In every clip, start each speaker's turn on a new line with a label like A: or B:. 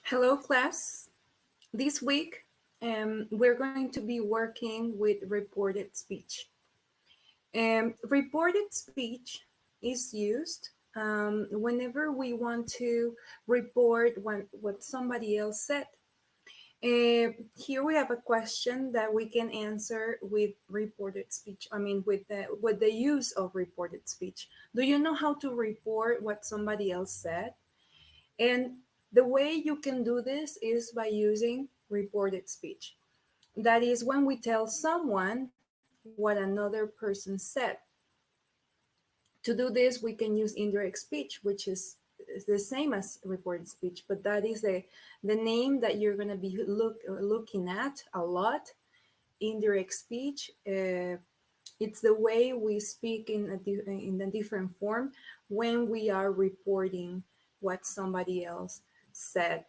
A: Hello, class. This week, we're going to be working with reported speech. Reported speech is used whenever we want to report what somebody else said. Here we have a question that we can answer with reported speech. I mean, with the use of reported speech. Do you know how to report what somebody else said? And the way you can do this is by using reported speech. That is when we tell someone what another person said. To do this, we can use indirect speech, which is the same as reported speech, but that is the name that you're going to be looking at a lot. Indirect speech. It's the way we speak in a different form when we are reporting what somebody else said.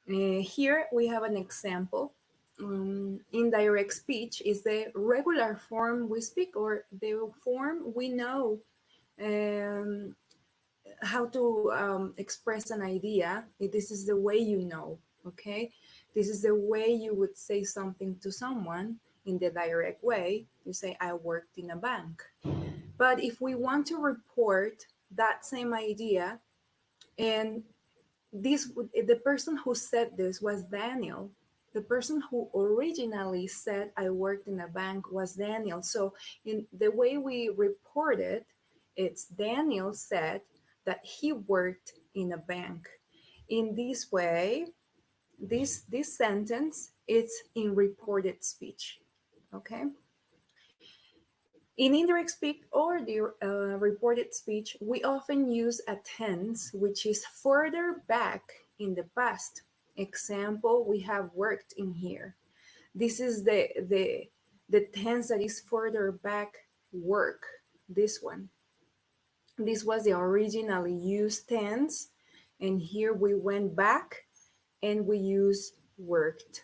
A: Here we have an example. Indirect speech is the regular form we speak, or the form we know um, how to express an idea. This is the way you know, okay? This is the way you would say something to someone in the direct way. You say, I worked in a bank. But if we want to report that same idea, and the person who said this was Daniel. The person who originally said I worked in a bank was Daniel. So in the way we report it, it's Daniel said that he worked in a bank. In this way, this sentence is in reported speech. Okay. In indirect speech or the reported speech, we often use a tense which is further back in the past. Example, we have worked in here. This is the tense that is further back, work. This one. This was the originally used tense, and here we went back and we use worked.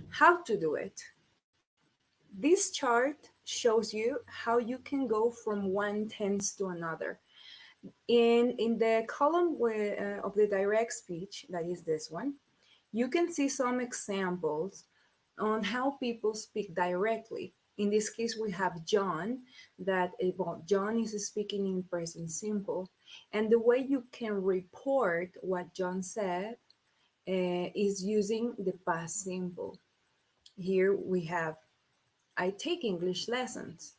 A: How to do it? This chart shows you how you can go from one tense to another. In the column of the direct speech, that is this one, you can see some examples on how people speak directly. In this case, we have John, John is speaking in present simple. And the way you can report what John said is using the past simple. Here we have I take English lessons.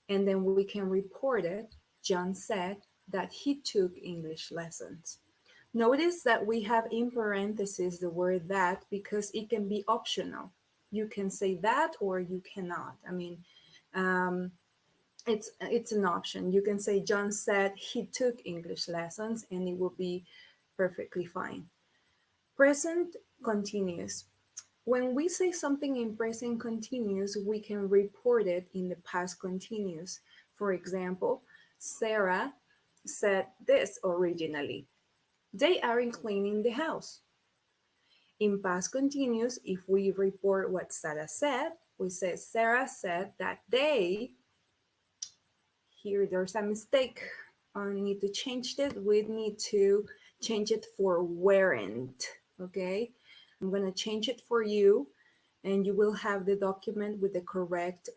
A: And then we can report it. John said that he took English lessons. Notice that we have in parentheses the word that because it can be optional. You can say that or you cannot. I mean, um, it's an option. You can say John said he took English lessons and it will be perfectly fine. Present continuous. When we say something in present continuous, we can report it in the past continuous. For example, Sarah said this originally. They aren't cleaning the house. In past continuous, if we report what Sarah said, we say Sarah said that they, here there's a mistake. I need to change it. We need to change it for weren't, okay? I'm gonna change it for you and you will have the document with the correct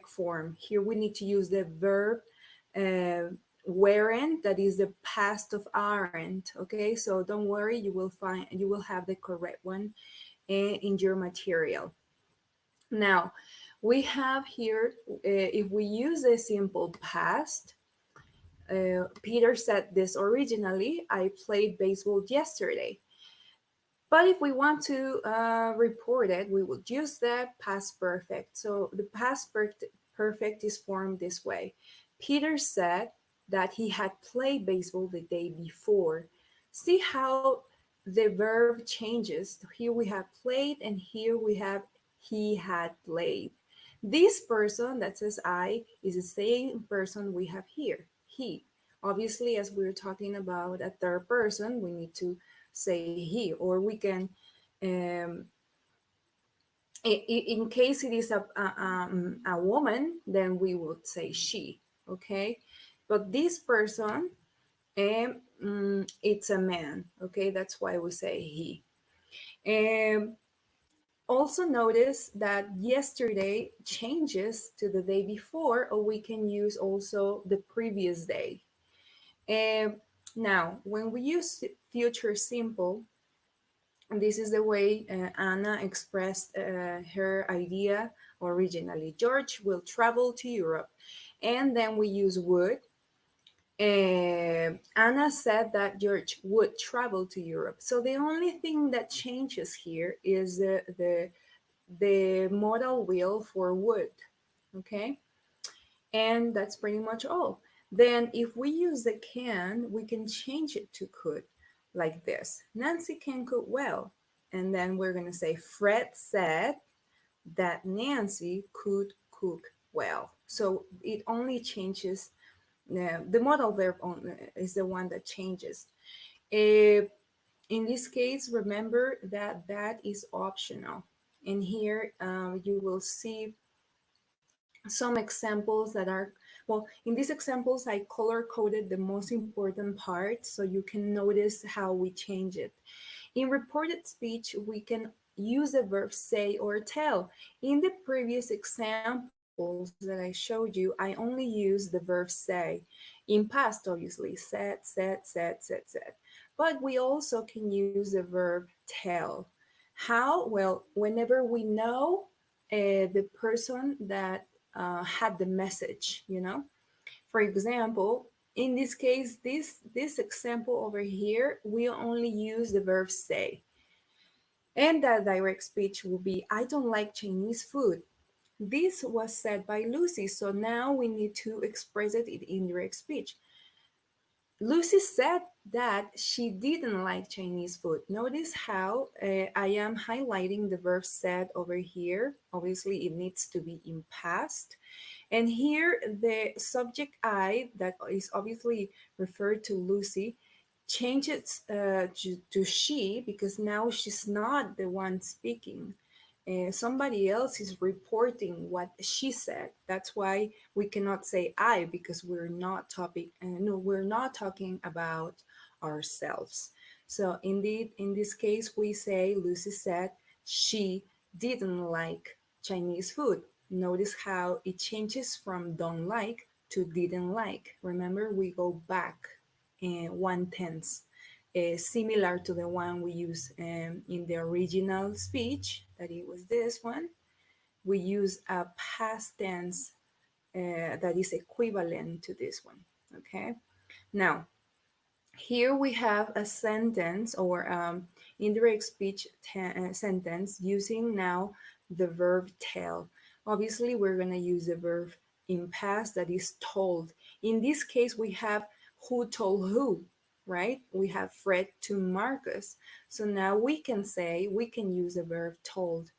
A: form. Here we need to use the verb weren't, that is the past of aren't. Okay, so don't worry, you will have the correct one in your material. Now we have here, if we use the simple past, Peter said this originally, I played baseball yesterday. But if we want to report it, we will use the past perfect. So the past perfect is formed this way. Peter said that he had played baseball the day before. See how the verb changes. Here we have played and here we have he had played. This person that says I is the same person we have here, he. Obviously, as we're talking about a third person, we need to say he, or we can, in case it is a woman, then we would say she, okay? But this person And it's a man. Okay, that's why we say he. And also notice that yesterday changes to the day before, or we can use also the previous day. And now, when we use future simple, and this is the way Anna expressed her idea originally. George will travel to Europe. And then we use would. Anna said that George would travel to Europe. So the only thing that changes here is the modal will for would. Okay. And that's pretty much all. Then if we use the can, we can change it to could, like this. Nancy can cook well. And then we're going to say Fred said that Nancy could cook well. So it only changes, the modal verb is the one that changes. In this case, remember that that is optional. And here you will see some examples that are, well, in these examples, I color coded the most important parts so you can notice how we change it. In reported speech, we can use the verb say or tell. In the previous examples that I showed you, I only used the verb say. In past, obviously, said. But we also can use the verb tell. How? Well, whenever we know the person that had the message, you know. For example, in this case, this example over here, we only use the verb say. And that direct speech will be, I don't like Chinese food. This was said by Lucy, so now we need to express it in indirect speech. Lucy said that she didn't like Chinese food. Notice how I am highlighting the verb said over here. Obviously, it needs to be in past. And here, the subject I, that is obviously referred to Lucy, changes to she because now she's not the one speaking. Somebody else is reporting what she said. That's why we cannot say I because we're not no, we're not talking about ourselves. So indeed, in this case, we say Lucy said she didn't like Chinese food. Notice how it changes from don't like to didn't like. Remember, we go back one tense, similar to the one we use in the original speech, that it was this one. We use a past tense that is equivalent to this one. Okay. Now, here we have a sentence or indirect speech sentence using now the verb tell. Obviously, we're going to use the verb in past that is told. In this case, we have who told who, right? We have Fred to Marcus. So now we can say, we can use the verb told.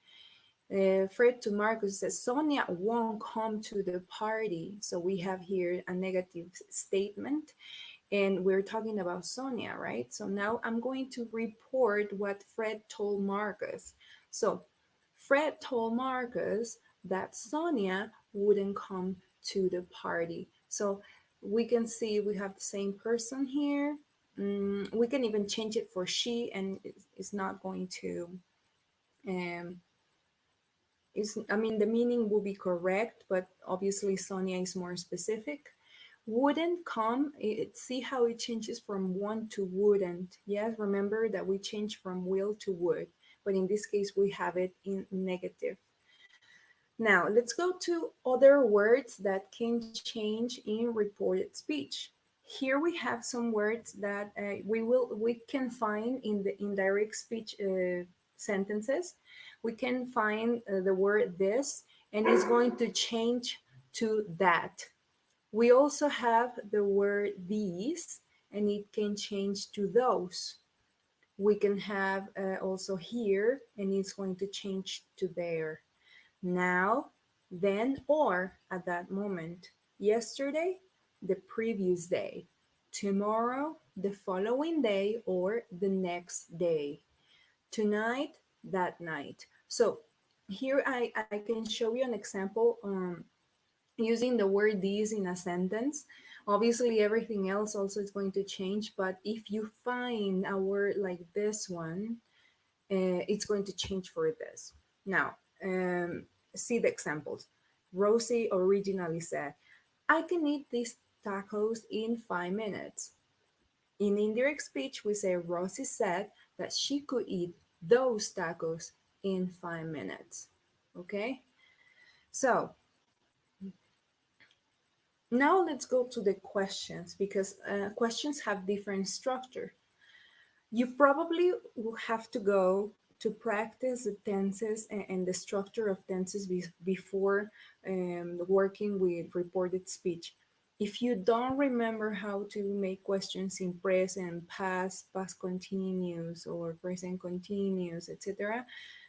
A: Fred to Marcus says, Sonia won't come to the party. So we have here a negative statement and we're talking about Sonia, right? So now I'm going to report what Fred told Marcus. So Fred told Marcus that Sonia wouldn't come to the party. So we can see we have the same person here. We can even change it for she and it's not going to, I mean, the meaning will be correct, but obviously Sonia is more specific. Wouldn't come, see how it changes from want to wouldn't. Yes, remember that we change from will to would, but in this case we have it in negative. Now let's go to other words that can change in reported speech. Here we have some words that we can find in the indirect speech sentences. We can find the word this, and it's going to change to that. We also have the word these, and it can change to those. We can have also here, and it's going to change to there. Now, then, or at that moment. Yesterday, the previous day. Tomorrow, the following day, or the next day. Tonight, that night. So here I can show you an example using the word these in a sentence. Obviously, everything else also is going to change, but if you find a word like this one, it's going to change for this. Now, see the examples. Rosie originally said, I can eat these tacos in 5 minutes. In indirect speech, we say Rosie said that she could eat those tacos in 5 minutes. Okay? So now let's go to the questions because questions have different structure. You probably will have to go to practice the tenses and the structure of tenses before working with reported speech. If you don't remember how to make questions in present, past, past continuous, or present continuous, etc.,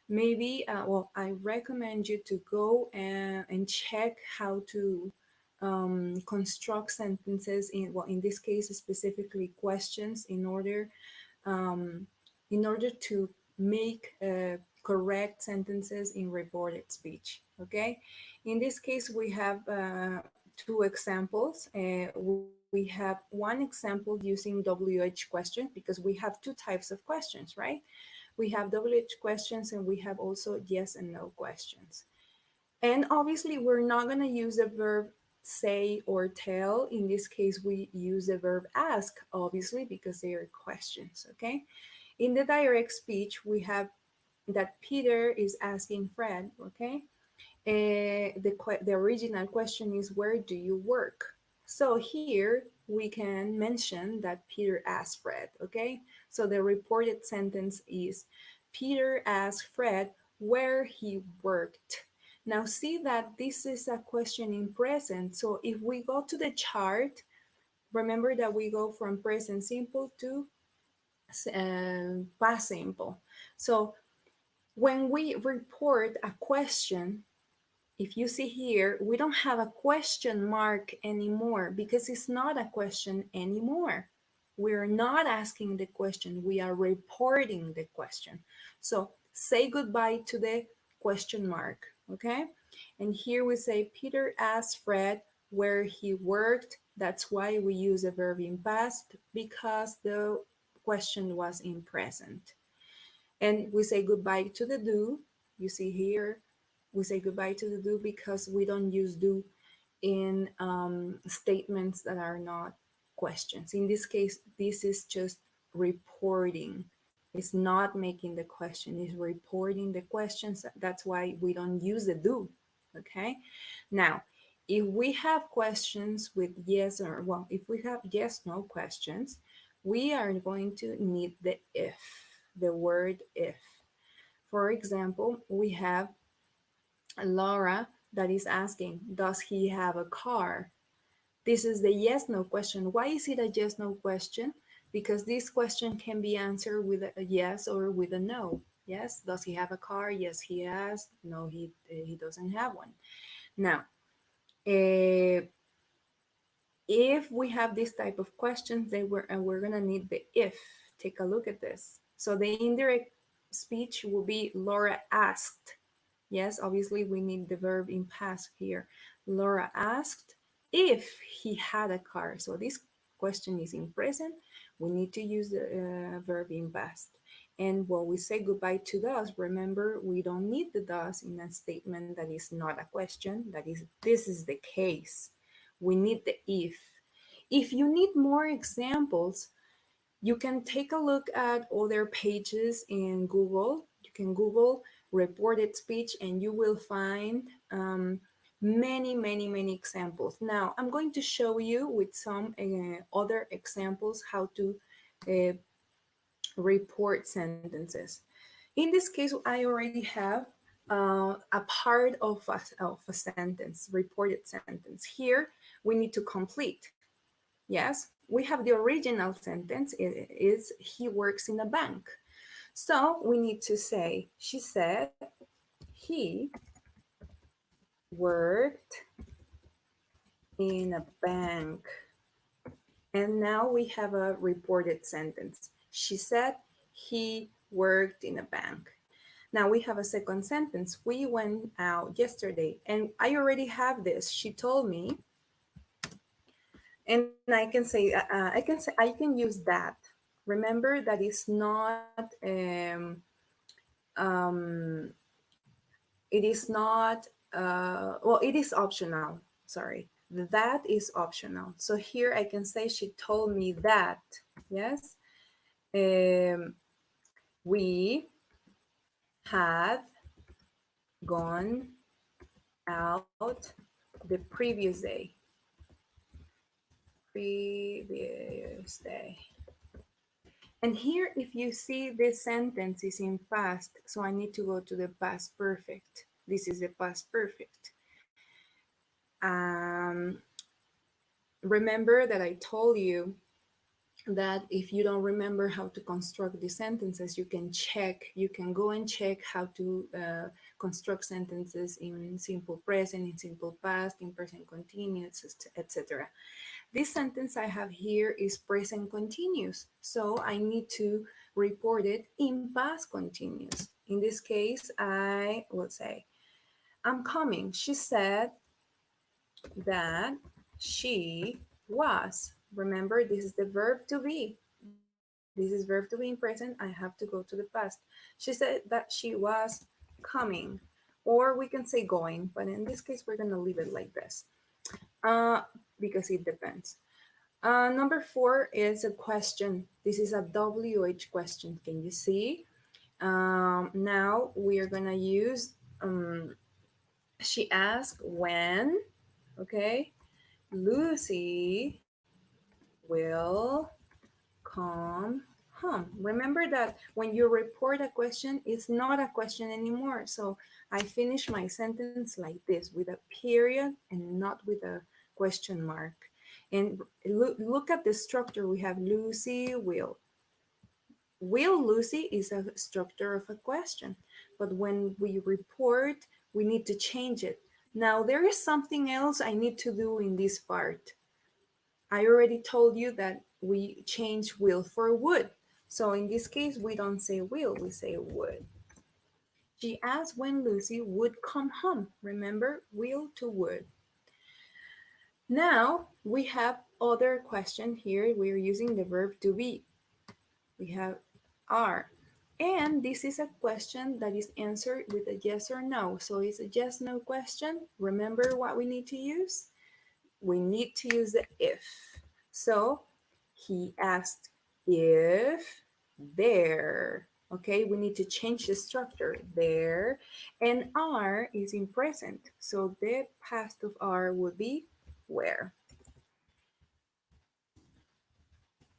A: maybe, well, I recommend you to go and check how to construct sentences in, well, in this case, specifically questions um, in order to make correct sentences in reported speech. Okay, in this case, we have two examples. We have one example using WH questions because we have two types of questions, right? We have WH questions and we have also yes and no questions. And obviously, we're not going to use the verb say or tell. In this case, we use the verb ask, obviously, because they are questions, okay? In the direct speech, we have that Peter is asking Fred, okay? The original question is, where do you work? So here we can mention that Peter asked Fred, okay? So the reported sentence is, Peter asked Fred where he worked. Now see that this is a question in present. So if we go to the chart, remember that we go from present simple to past simple. So when we report a question, if you see here, we don't have a question mark anymore because it's not a question anymore. We're not asking the question, we are reporting the question. So say goodbye to the question mark, okay? And here we say, Peter asked Fred where he worked. That's why we use a verb in past because the question was in present. And we say goodbye to the do. You see here, we say goodbye to the do because we don't use do in statements that are not questions. In this case, this is just reporting. It's not making the question, it's reporting the questions. That's why we don't use the do. Okay. Now, if we have questions with yes or, well, if we have yes, no questions, we are going to need the if, the word if. For example, we have Laura that is asking, does he have a car? This is the yes no question. Why is it a yes no question? Because this question can be answered with a yes or with a no. Yes, does he have a car? Yes, he has. No, he doesn't have one. Now, uh, if we have this type of questions, then we're gonna need the if. Take a look at this. So the indirect speech will be Laura asked. Yes, obviously we need the verb in past here. Laura asked if he had a car. So this question is in present. We need to use the verb in past. And when we say goodbye to does, remember we don't need the does in a statement that is not a question. That is, this is the case. We need the if. If you need more examples, you can take a look at other pages in Google. You can Google reported speech and you will find many examples. Now, I'm going to show you with some other examples how to uh, report sentences. In this case, I already have a part of a sentence, reported sentence. Here, we need to complete. Yes, we have the original sentence. It is he works in a bank. So we need to say, she said, he worked in a bank. And now we have a reported sentence. She said, he worked in a bank. Now we have a second sentence. We went out yesterday, and I already have this. She told me, And I can use that. Remember that it's not um, it is not well, it is optional. Sorry, that is optional. So here I can say she told me that. Yes, um, we had gone out the previous day. Previous day. And here, if you see this sentence is in past, so I need to go to the past perfect. This is the past perfect. Um, Remember that I told you that if you don't remember how to construct the sentences, you can go and check how to construct sentences in simple present, in simple past, in present continuous, etc. This sentence I have here is present continuous, so I need to report it in past continuous. In this case, I would say, I'm coming. She said that she was. Remember, this is the verb to be. This is verb to be in present. I have to go to the past. She said that she was coming, or we can say going, but in this case, we're going to leave it like this uh, because it depends. Number four is a question. This is a WH question. Can you see? Now we are going to use, she asked when, okay, Lucy will come home. Remember that when you report a question, it's not a question anymore. So I finish my sentence like this with a period and not with a question mark. And look at the structure. We have Lucy will. Will Lucy is a structure of a question. But when we report, we need to change it. Now, there is something else I need to do in this part. I already told you that we change will for would. So in this case, we don't say will, we say would. She asked when Lucy would come home. Remember, will to would. Now we have other question here. We're using the verb to be. We have are. And this is a question that is answered with a yes or no. So it's a yes no question. Remember what we need to use? We need to use the if. So he asked if there. Okay, we need to change the structure there. And are is in present. So the past of are would be where.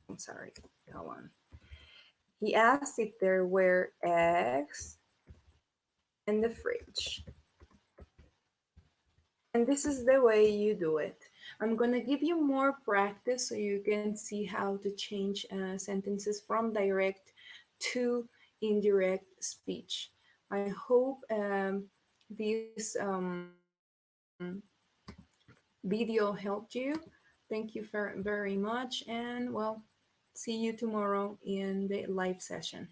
A: I'm sorry, go on. He asked if there were eggs in the fridge. And this is the way you do it. I'm going to give you more practice so you can see how to change sentences from direct to indirect speech. I hope this video helped you. Thank you very much. And well, see you tomorrow in the live session.